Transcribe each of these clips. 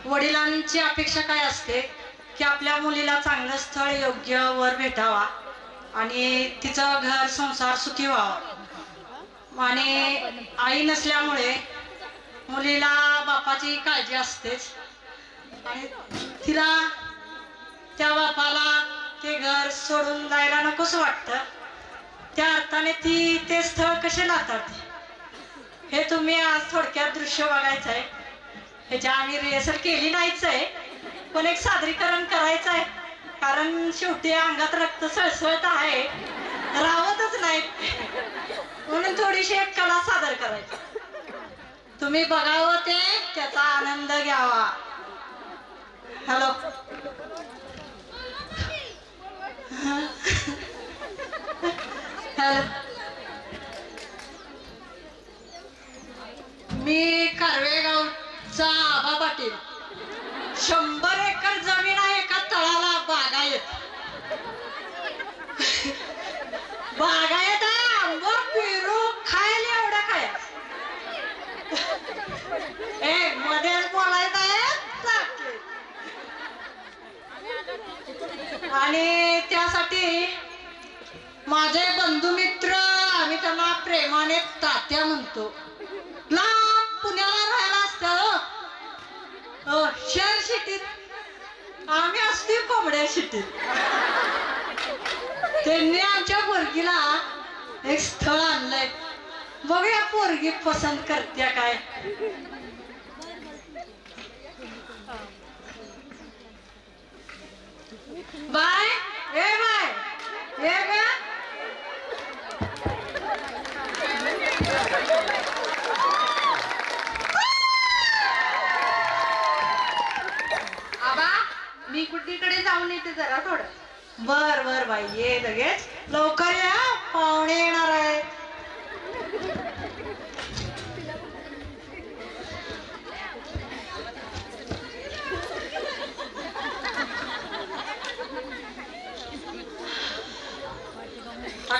वडिलांची अपेक्षा काय असते की आपल्या मुलीला चांगलं स्थळ योग्य वर भेटावा आणि तिचं घर संसार सुखी व्हावा। आणि आई नसल्यामुळे मुलीला बापाची काळजी असतेच आणि तिला त्या बापाला ते घर सोडून जायला नकोस वाटतं। त्या अर्थाने ती ते स्थळ कसे लाथाळते हे तुम्ही आज थोडक्यात दृश्य बघायचं आहे। ह्याच्या आम्ही रिहर्सल केली नाहीच आहे, पण एक सादरीकरण करायचं आहे, कारण शेवटी अंगात रक्त सळसळत आहे, राहतच नाही, म्हणून थोडीशी एक कला सादर करायची। तुम्ही बघावं ते, त्याचा आनंद घ्यावा। हॅलो हॅलो, मी कारवेगावचा आबा पाटील। 100 एकर जमीन आहे, एका तळाला बागायत बागायत आंब पेरू खायला एवढं काय मध्येच बोलायचं आहे। आणि त्यासाठी माझे बंधू मित्र, आम्ही त्यांना प्रेमाने तात्या म्हणतो, लांब पुण्याला राहायला असतं शहर शिटीत, आम्ही असतो कोंबड्या शिटीत। त्यांनी आमच्या पोरगीला एक स्थळ आणलंय, बघूया पोरगी पसंत करते काय। बाय ए बाय ए ग आबा, मी कुठीकडे जाऊन येते जरा थोडं। बर बर बाई, ये लगेच, लवकर या, पाहुणे येणार आहेत।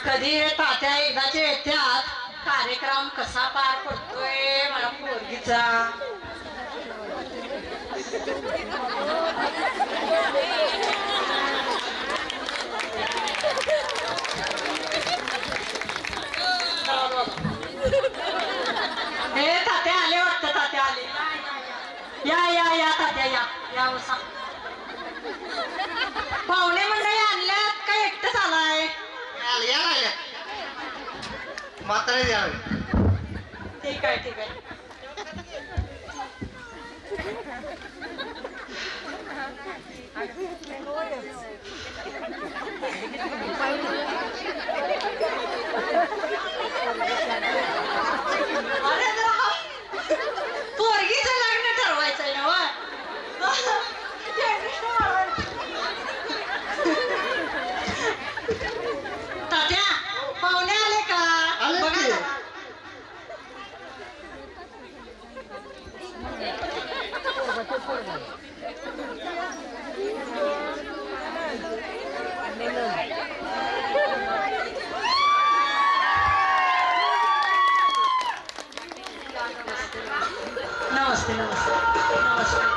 कधी तात्या एकदाचे येत्यात, कार्यक्रम कसा पार पडतोय मला पोरगीचा। हे तात्या आले वाटतं, तात्या आले, या या या तात्या या या बसा। पाहुणे मंडळी आणल्यात काय एकटंच आलाय? म्हातारे द्यावे। ठीक आहे ठीक आहे। अरे पोरगीचं लग्न ठरवायचंय ना वा। तात्या पाहुणे आले का? बघा नमस्ते नमस्ते नमस्ते।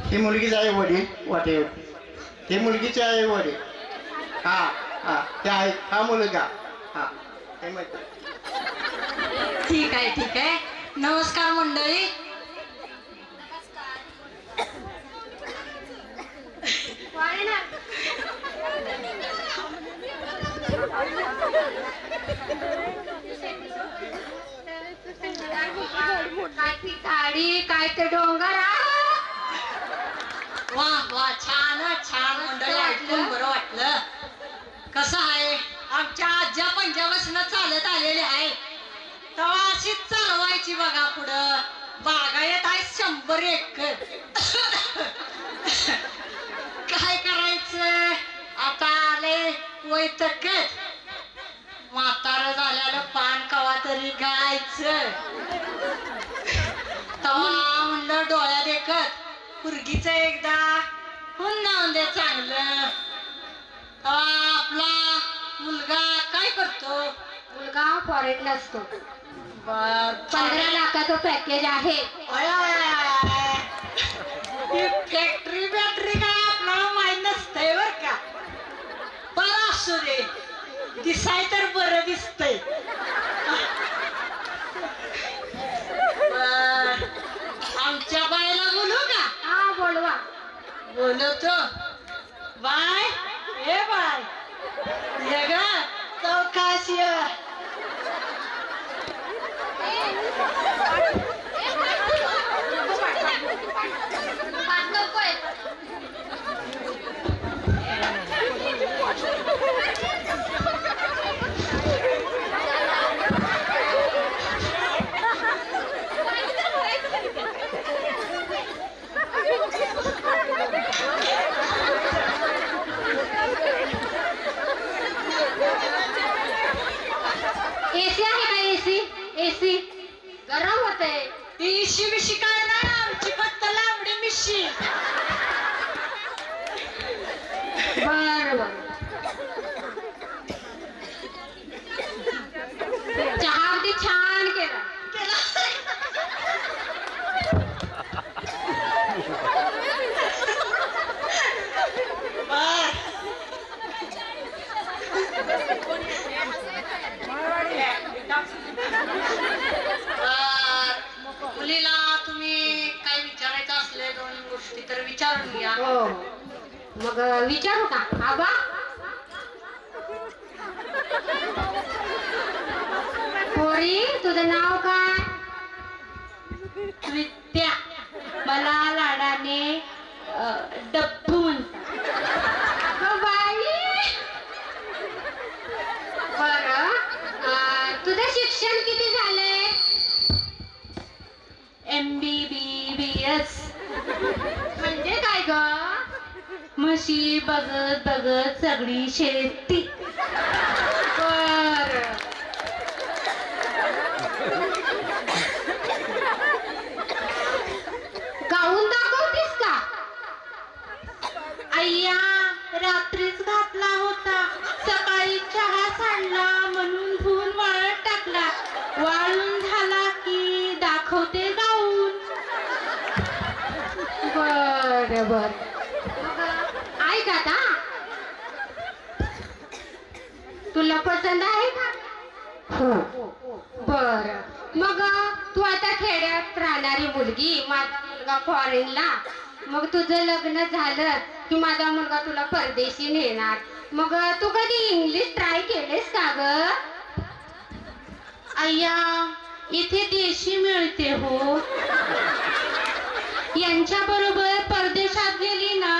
ही मुलगीच आहे वडील वाटेवर, ही मुलगीची आहे वडील। हा हा, ते आहे हा मुलगा। हा हे माहिती। ठीक आहे ठीक आहे। नमस्कार मंडळी। काय ती गाडी, काय ते डोंगर, वा वा, छान छान मंडळी, ऐकून बरं वाटलं। कसं आहे, आमच्या आज्या पंजाबसनं चालत आलेले आहे, तेव्हा अशीच चालवायची बघा पुढं। बागायत आहे 100 एकर। काय करायचं आता, आले वैतकच म्हातारं झाल्याला पान कवा तरी गायचं. तवा म्हणलं डोळ्या देखत पुरगीच एकदा हुन नाव दे चांगलं. तवा आपला मुलगा काय करतो? मुलगा फॉरेन असतो. बर 15 लाखाचं पॅकेज आहे. फॅक्टरी बॅटरी काय आपल्याला माहित नसतंय बर का. बरं असू दे, दिसाय तर बरं दिसतंय. आमच्या बायला बोलू का? हा बोलवा. बोलवतो. बाय ए बाय ये ग चौकाशी एसी आहे का? एसी एसी गरम होते. इशी बिशी काय नाही, आमची फक्त लांबडी मिशी. बर बर. चहा अगदी छान केला. मुलीला तुम्ही काय विचारायचं असले 2 गोष्टी तर विचारून घ्या. हो मग विचारू का? आबा पोरी तुझं नाव काय? विद्या. मला लाडाने डब्बू म्हणतात. अगं बाई. बरं तुझं शिक्षण किती झालंय? MBBS. म्हणजे काय ग? म्हशी बघत बघत सगळी शेती. बर गाऊन दाखवतीस का? अय्या रात्रीच घातला होता, सकाळी चहा सांडला म्हणून धुवून वाळत टाकला. वाळून झाला की दाखवते गाऊन. बर बर. ऐक आता, तुला पसंत आहे का? हो. बर मग तू आता खेड्यात राहणारी मुलगी, माझा मुलगा फॉरेनला. मग तुझं लग्न झालं की माझा मुलगा तुला परदेशी नेणार. मग तू कधी इंग्लिश ट्राय केलेस का ग? अय्या इथे देशी मिळते हो. यांच्या बरोबर परदेशात गेली ना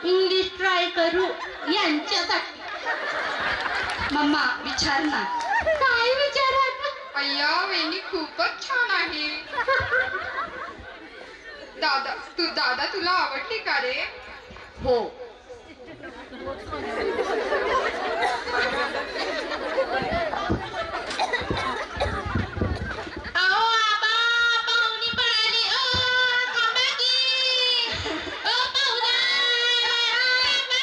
इंग्लिश ट्राय करू यांच्यासाठी. मम्मा विचार ना. काय विचारात? अय्या वेणी खूपच छान आहे. दादा तुला आवडली का रे? हो. अहो आबा पाहुणी पळाली. ओ थांबा की. ओ पाहुणा थांबा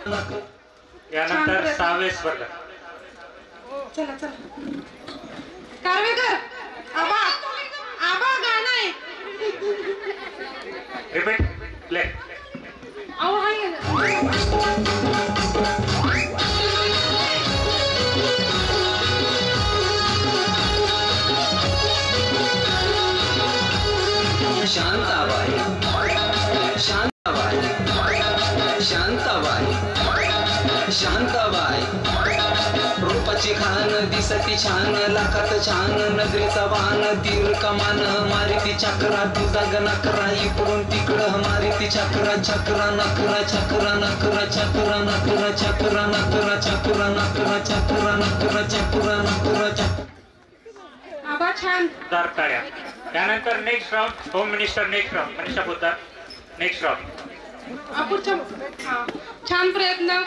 यानंतर 6वे स्पर्धक. चला चला कारवेकर आबा आबा गाणं आहे. Repeat play. अहो हाय शांताबाई शांताबाई शांताबाई शांताबाई रूपाची खान दिसती छान लाखात छान नजरेचा बाण तीर कमान मारिती चक्रा तुझा गणकरा इकडून तिकडं मारिती चक्रा चक्रा नकरा चक्रा नकरा चक्रा नकरा चक्रा नकरा चक्रा नकरा चक्रा नकरा चक्रा नकरा चक्रा. आबा छान. जोरदार टाळ्या. त्यानंतर next round home minister next round Manisha Poddar next round. पुढच्या छान प्रयत्न.